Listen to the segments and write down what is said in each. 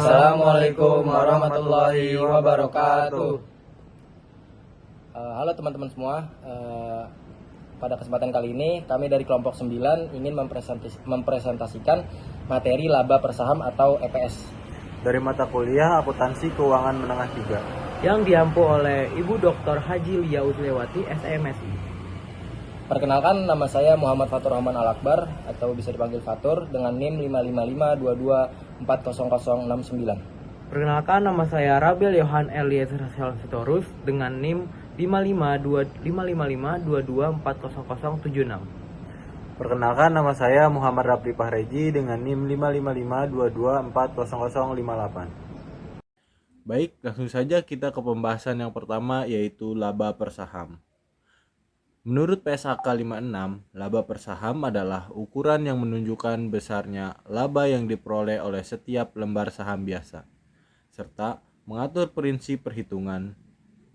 Assalamualaikum warahmatullahi wabarakatuh. Halo teman-teman semua. Pada kesempatan kali ini kami dari kelompok 9 ingin mempresentasikan materi laba per saham atau EPS dari mata kuliah Akuntansi Keuangan Menengah 3 yang diampu oleh Ibu Dr. Haji Lia Uslewati, SMSI. Perkenalkan, nama saya Muhammad Fatur Rahman Al-Akbar atau bisa dipanggil Fatur dengan NIM 55522400069. Perkenalkan, nama saya Rabil Yohan Eliezer Sitorus dengan NIM 55522400076. Perkenalkan, nama saya Muhammad Rapli Pahreji dengan NIM 55522400058. Baik, langsung saja kita ke pembahasan yang pertama, yaitu laba per saham. Menurut PSAK 56, laba per saham adalah ukuran yang menunjukkan besarnya laba yang diperoleh oleh setiap lembar saham biasa, serta mengatur prinsip perhitungan,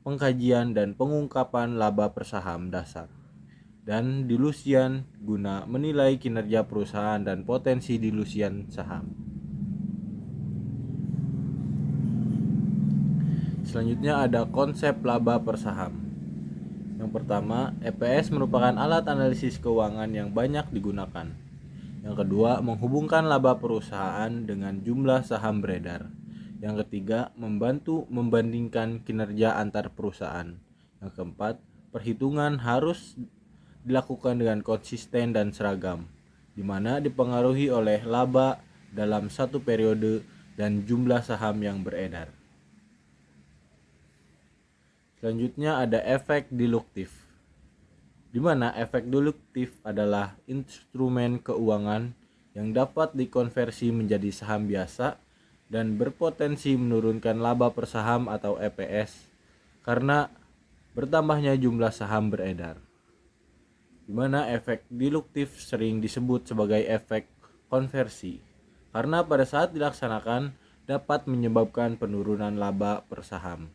pengkajian dan pengungkapan laba per saham dasar, dan dilusian guna menilai kinerja perusahaan dan potensi dilusian saham. Selanjutnya ada konsep laba per saham. Yang pertama, EPS merupakan alat analisis keuangan yang banyak digunakan. Yang kedua, menghubungkan laba perusahaan dengan jumlah saham beredar. Yang ketiga, membantu membandingkan kinerja antar perusahaan. Yang keempat, perhitungan harus dilakukan dengan konsisten dan seragam, di mana dipengaruhi oleh laba dalam satu periode dan jumlah saham yang beredar. Selanjutnya ada efek deduktif, di mana efek deduktif adalah instrumen keuangan yang dapat dikonversi menjadi saham biasa dan berpotensi menurunkan laba per saham atau EPS karena bertambahnya jumlah saham beredar. Di mana efek deduktif sering disebut sebagai efek konversi karena pada saat dilaksanakan dapat menyebabkan penurunan laba per saham.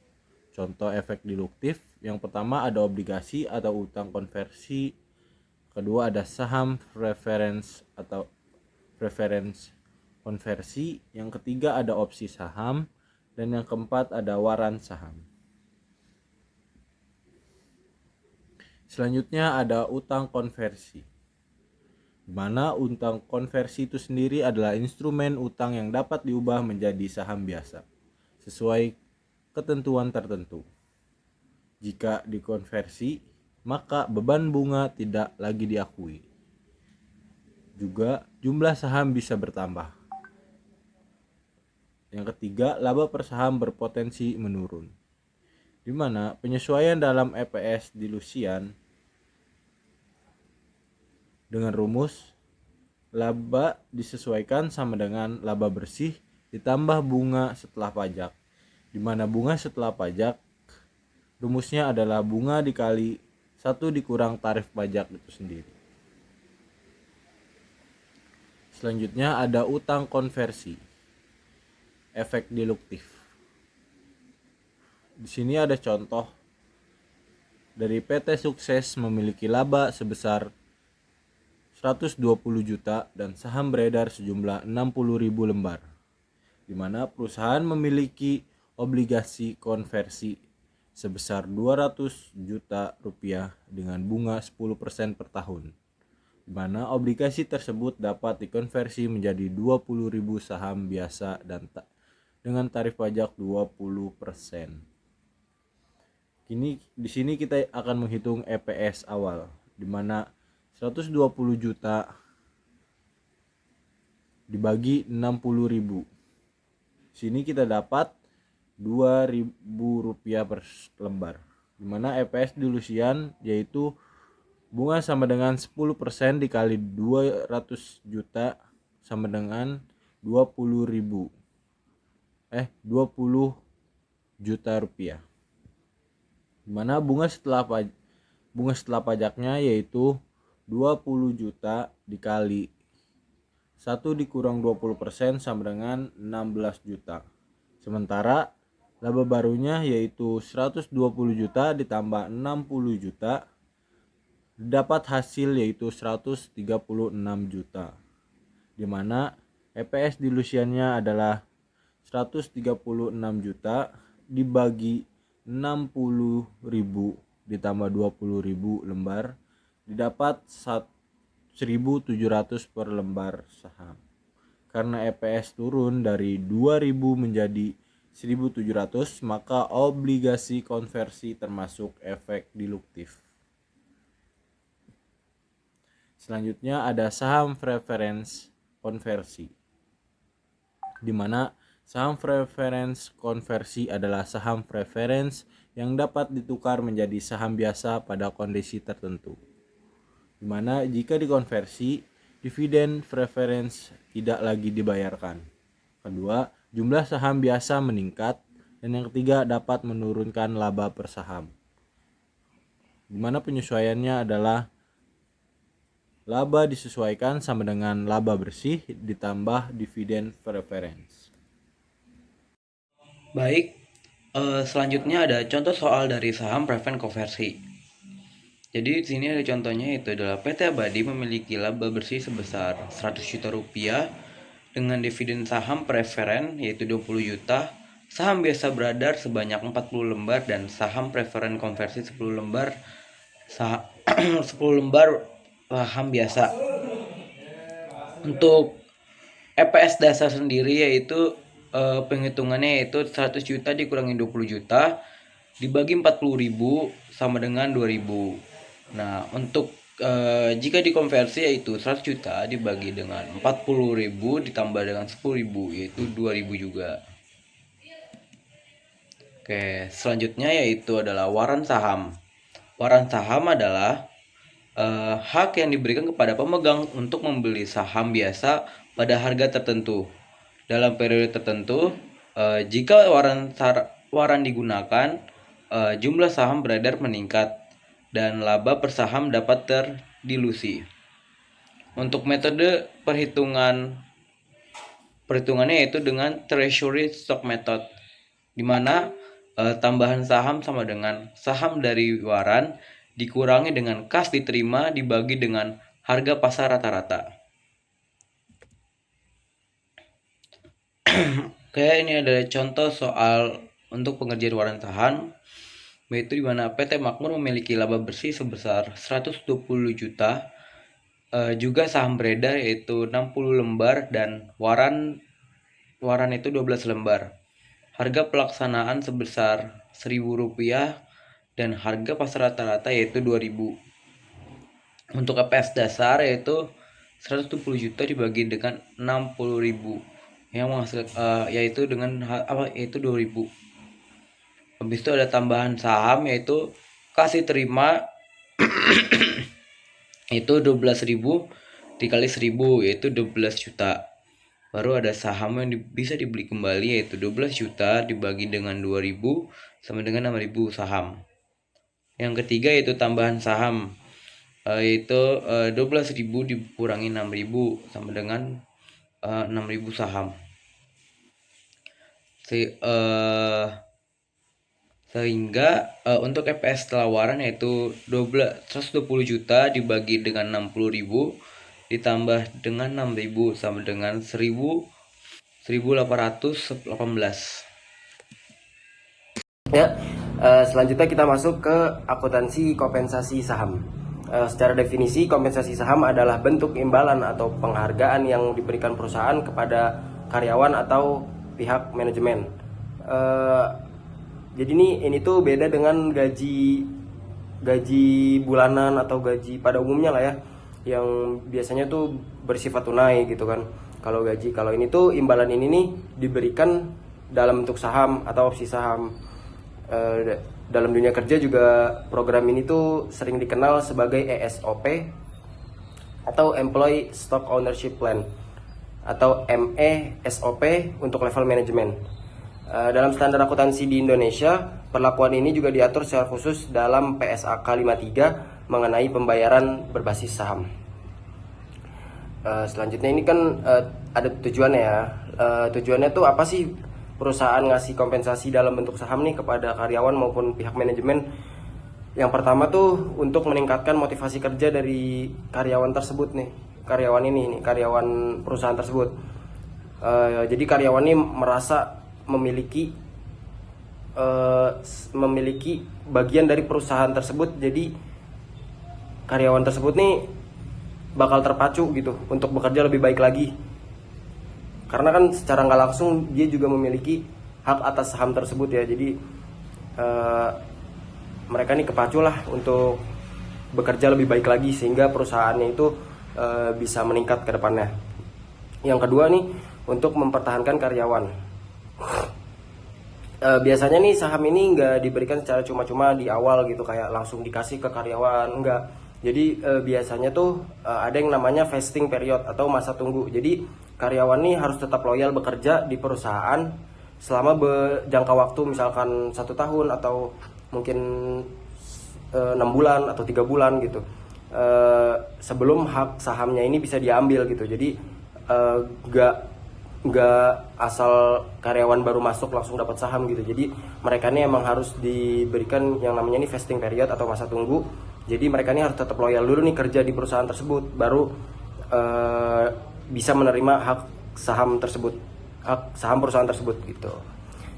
Contoh efek deduktif, yang pertama ada obligasi atau utang konversi, kedua ada saham preference atau preference konversi, yang ketiga ada opsi saham, dan yang keempat ada waran saham. Selanjutnya ada utang konversi, di mana utang konversi itu sendiri adalah instrumen utang yang dapat diubah menjadi saham biasa sesuai ketentuan tertentu. Jika dikonversi, maka beban bunga tidak lagi diakui. Juga jumlah saham bisa bertambah. Yang ketiga, laba per saham berpotensi menurun, di mana penyesuaian dalam EPS dilusian dengan rumus laba disesuaikan sama dengan laba bersih ditambah bunga setelah pajak, di mana bunga setelah pajak rumusnya adalah bunga dikali 1 dikurang tarif pajak itu sendiri. Selanjutnya ada utang konversi, efek deduktif. Di sini ada contoh dari PT Sukses memiliki laba sebesar 120 juta dan saham beredar sejumlah 60.000 lembar, di mana perusahaan memiliki obligasi konversi sebesar 200 juta rupiah dengan bunga 10% per tahun, di mana obligasi tersebut dapat dikonversi menjadi 20.000 saham biasa dan dengan tarif pajak 20%. Kini di sini kita akan menghitung EPS awal, di mana 120 juta dibagi 60.000. Sini kita dapat 2.000 rupiah per lembar, dimana EPS dilusian yaitu bunga sama dengan 10% dikali 200 juta sama dengan 20 juta rupiah, dimana bunga setelah pajaknya yaitu 20 juta dikali 1 dikurang 20% sama dengan 16 juta. Sementara laba barunya yaitu 120 juta ditambah 60 juta dapat hasil yaitu 136 juta, di mana EPS dilusiannya adalah 136 juta dibagi 60.000 ditambah 20.000 lembar didapat 1.700 per lembar saham. Karena EPS turun dari 2.000 menjadi 1.700, maka obligasi konversi termasuk efek diluktif. Selanjutnya ada saham preference konversi, di mana saham preference konversi adalah saham preference yang dapat ditukar menjadi saham biasa pada kondisi tertentu, di mana jika dikonversi, dividen preference tidak lagi dibayarkan. Kedua, jumlah saham biasa meningkat. Dan yang ketiga, dapat menurunkan laba per saham, di mana penyesuaiannya adalah laba disesuaikan sama dengan laba bersih ditambah dividen preference. Baik, selanjutnya ada contoh soal dari saham preference konversi. Jadi di sini ada contohnya, itu adalah PT Abadi memiliki laba bersih sebesar 100 juta rupiah dengan dividen saham preferen yaitu 20 juta, saham biasa beredar sebanyak 40 lembar dan saham preferen konversi 10 lembar 10 lembar saham biasa. Untuk EPS dasar sendiri yaitu penghitungannya yaitu 100 juta dikurangi 20 juta dibagi 40.000 sama dengan 2.000. Nah, untuk jika dikonversi yaitu 100 juta dibagi dengan 40.000 ditambah dengan 10.000 yaitu 2.000 juga. Oke, selanjutnya yaitu adalah waran saham. Waran saham adalah hak yang diberikan kepada pemegang untuk membeli saham biasa pada harga tertentu dalam periode tertentu. Jika waran digunakan, jumlah saham beredar meningkat dan laba per saham dapat terdilusi. Untuk metode perhitungannya yaitu dengan treasury stock method, di mana tambahan saham sama dengan saham dari waran dikurangi dengan kas diterima dibagi dengan harga pasar rata-rata. Oke, ini adalah contoh soal untuk pengerjaan waran saham, yaitu di mana PT Makmur memiliki laba bersih sebesar 120 juta, juga saham beredar yaitu 60 lembar dan waran itu 12 lembar. Harga pelaksanaan sebesar Rp1.000 dan harga pasar rata-rata yaitu 2.000. Untuk EPS dasar yaitu 120 juta dibagi dengan 60.000 yang menghasilkan yaitu 2.000. Habis itu ada tambahan saham yaitu kasih terima itu 12.000 dikali 1.000 yaitu 12 juta. Baru ada saham yang bisa dibeli kembali yaitu 12 juta dibagi dengan 2.000 sama dengan 6.000 saham. Yang ketiga yaitu tambahan saham, yaitu 12.000 dikurangi 6.000 sama dengan 6.000 saham. Sehingga untuk EPS setelah waran yaitu 120 juta dibagi dengan 60.000 ditambah dengan 6.000 sama dengan 1.818. Ya, selanjutnya kita masuk ke akuntansi kompensasi saham. Secara definisi, kompensasi saham adalah bentuk imbalan atau penghargaan yang diberikan perusahaan kepada karyawan atau pihak manajemen. Jadi ini tuh beda dengan gaji bulanan atau gaji pada umumnya lah ya, yang biasanya tuh bersifat tunai gitu kan. Kalau ini tuh imbalan ini nih diberikan dalam bentuk saham atau opsi saham. Dalam dunia kerja juga program ini tuh sering dikenal sebagai ESOP atau Employee Stock Ownership Plan atau MESOP untuk level manajemen. Dalam standar akuntansi di Indonesia, perlakuan ini juga diatur secara khusus dalam PSAK 53 mengenai pembayaran berbasis saham. Selanjutnya ini kan ada tujuannya ya. Tujuannya tuh apa sih perusahaan ngasih kompensasi dalam bentuk saham nih kepada karyawan maupun pihak manajemen? Yang pertama tuh untuk meningkatkan motivasi kerja dari karyawan tersebut nih, karyawan perusahaan tersebut. Jadi karyawan ini merasa memiliki memiliki bagian dari perusahaan tersebut. Jadi karyawan tersebut nih bakal terpacu gitu untuk bekerja lebih baik lagi, karena kan secara nggak langsung dia juga memiliki hak atas saham tersebut ya. Jadi mereka nih kepacu lah untuk bekerja lebih baik lagi sehingga perusahaannya itu bisa meningkat ke depannya. Yang kedua nih, untuk mempertahankan karyawan. Biasanya nih saham ini nggak diberikan secara cuma-cuma di awal gitu, kayak langsung dikasih ke karyawan, enggak. Jadi biasanya tuh ada yang namanya vesting period atau masa tunggu. Jadi karyawan nih harus tetap loyal bekerja di perusahaan selama jangka waktu misalkan 1 tahun atau mungkin 6 bulan atau 3 bulan gitu, sebelum hak sahamnya ini bisa diambil gitu. Jadi nggak asal karyawan baru masuk langsung dapat saham gitu. Jadi mereka ini emang harus diberikan yang namanya ini vesting period atau masa tunggu. Jadi mereka ini harus tetap loyal dulu nih kerja di perusahaan tersebut, baru bisa menerima hak saham tersebut, hak saham perusahaan tersebut gitu.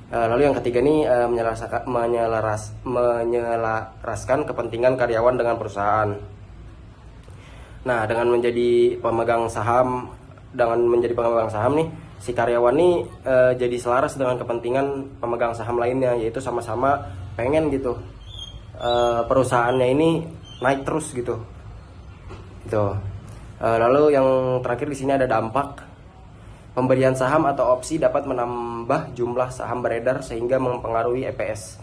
Lalu yang ketiga nih, menyelaraskan kepentingan karyawan dengan perusahaan. Nah, dengan menjadi pemegang saham nih, si karyawan nih jadi selaras dengan kepentingan pemegang saham lainnya, yaitu sama-sama pengen gitu perusahaannya ini naik terus gitu. Lalu yang terakhir di sini ada dampak. Pemberian saham atau opsi dapat menambah jumlah saham beredar sehingga mempengaruhi EPS.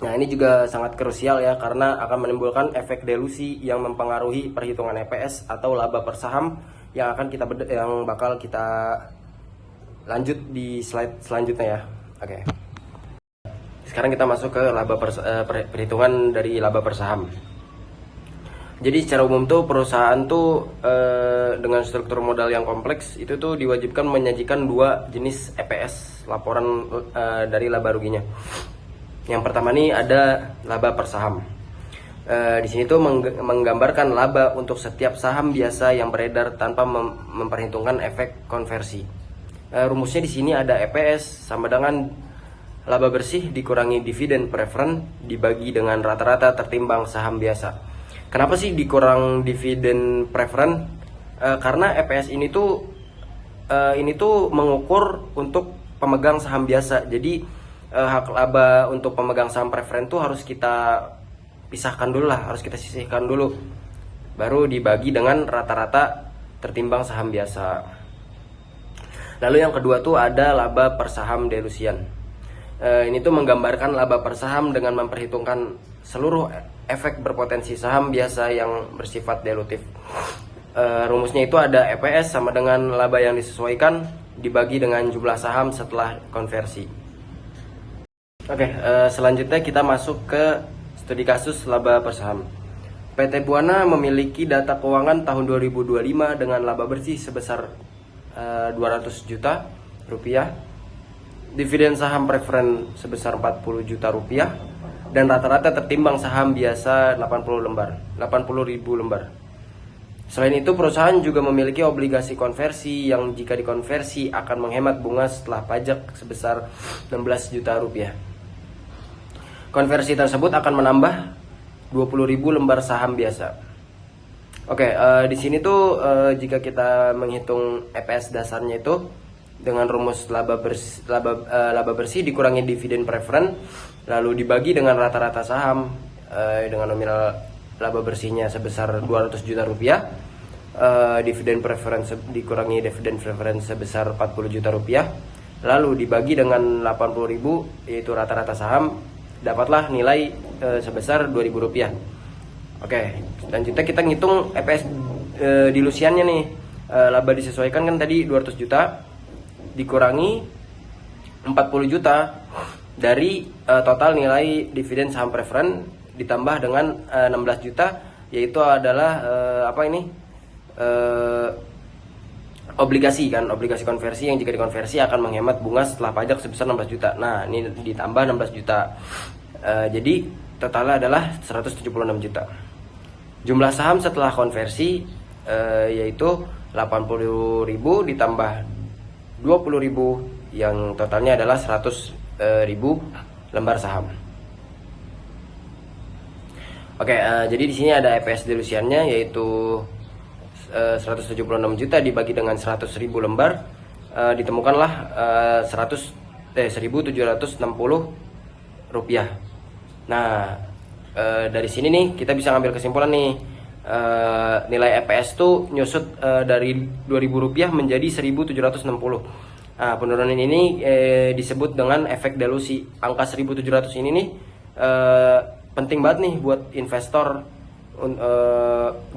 Nah, ini juga sangat krusial ya, karena akan menimbulkan efek delusi yang mempengaruhi perhitungan EPS atau laba per saham yang bakal kita lanjut di slide selanjutnya ya. Oke. Sekarang kita masuk ke perhitungan dari laba per saham. Jadi secara umum tuh perusahaan tuh dengan struktur modal yang kompleks itu tuh diwajibkan menyajikan 2 jenis EPS, laporan dari laba ruginya. Yang pertama nih ada laba per saham. Di sini tuh menggambarkan laba untuk setiap saham biasa yang beredar tanpa memperhitungkan efek konversi. Rumusnya di sini ada EPS sama dengan laba bersih dikurangi dividen preferen dibagi dengan rata-rata tertimbang saham biasa. Kenapa sih dikurang dividen preferen? Karena EPS ini tuh mengukur untuk pemegang saham biasa. Jadi hak laba untuk pemegang saham preferen tuh harus kita pisahkan dulu lah, harus kita sisihkan dulu, baru dibagi dengan rata-rata tertimbang saham biasa. Lalu yang kedua tuh ada laba per saham delusian. Ini tuh menggambarkan laba per saham dengan memperhitungkan seluruh efek berpotensi saham biasa yang bersifat dilutif. Rumusnya itu ada EPS sama dengan laba yang disesuaikan dibagi dengan jumlah saham setelah konversi. Oke, selanjutnya kita masuk ke studi kasus laba per saham. PT Buana memiliki data keuangan tahun 2025 dengan laba bersih sebesar 200 juta rupiah, dividen saham preferen sebesar 40 juta rupiah, dan rata-rata tertimbang saham biasa 80.000 lembar. Selain itu, perusahaan juga memiliki obligasi konversi yang jika dikonversi akan menghemat bunga setelah pajak sebesar 16 juta rupiah. Konversi tersebut akan menambah 20.000 lembar saham biasa. Oke, di sini tuh jika kita menghitung EPS dasarnya itu dengan rumus laba bersih dikurangi dividen preferen, lalu dibagi dengan rata-rata saham dengan nominal laba bersihnya sebesar 200 juta rupiah, dividen preferen dikurangi dividen preferen sebesar 40 juta rupiah, lalu dibagi dengan 80.000 yaitu rata-rata saham, dapatlah nilai sebesar 2.000 rupiah. Oke, selanjutnya kita ngitung EPS dilusiannya nih. Laba disesuaikan kan tadi 200 juta dikurangi 40 juta dari total nilai dividen saham preferen ditambah dengan 16 juta, yaitu adalah obligasi konversi yang jika dikonversi akan menghemat bunga setelah pajak sebesar 16 juta. Nah, ini ditambah 16 juta. Jadi totalnya adalah 176 juta. Jumlah saham setelah konversi yaitu 80.000 ditambah 20.000 yang totalnya adalah 100.000 lembar saham. Oke, jadi di sini ada EPS dilusiannya yaitu 176 juta dibagi dengan 100.000 lembar, ditemukanlah 1.760 rupiah. Nah, dari sini nih kita bisa ngambil kesimpulan nih, nilai EPS tuh nyusut dari 2.000 rupiah menjadi 1.760. Nah, penurunan ini disebut dengan efek delusi. Angka 1.700 ini nih penting banget nih buat investor.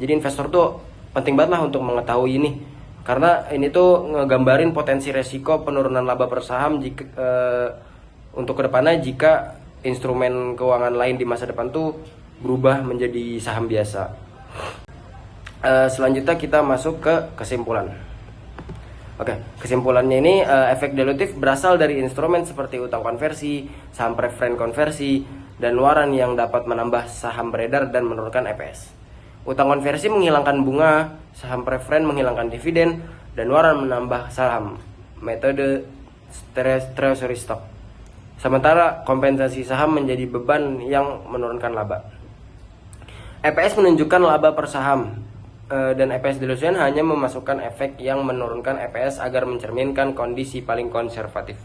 Jadi investor tuh penting banget lah untuk mengetahui ini, karena ini tuh ngegambarin potensi resiko penurunan laba per saham jika untuk kedepannya jika instrumen keuangan lain di masa depan tuh berubah menjadi saham biasa. Selanjutnya kita masuk ke kesimpulan. Oke, kesimpulannya ini efek dilutif berasal dari instrumen seperti utang konversi, saham preferen konversi, dan waran yang dapat menambah saham beredar dan menurunkan EPS. Utang konversi menghilangkan bunga, saham preferen menghilangkan dividen, dan waran menambah saham. Metode treasury stock. Sementara kompensasi saham menjadi beban yang menurunkan laba. EPS menunjukkan laba per saham, dan EPS dilusian hanya memasukkan efek yang menurunkan EPS agar mencerminkan kondisi paling konservatif.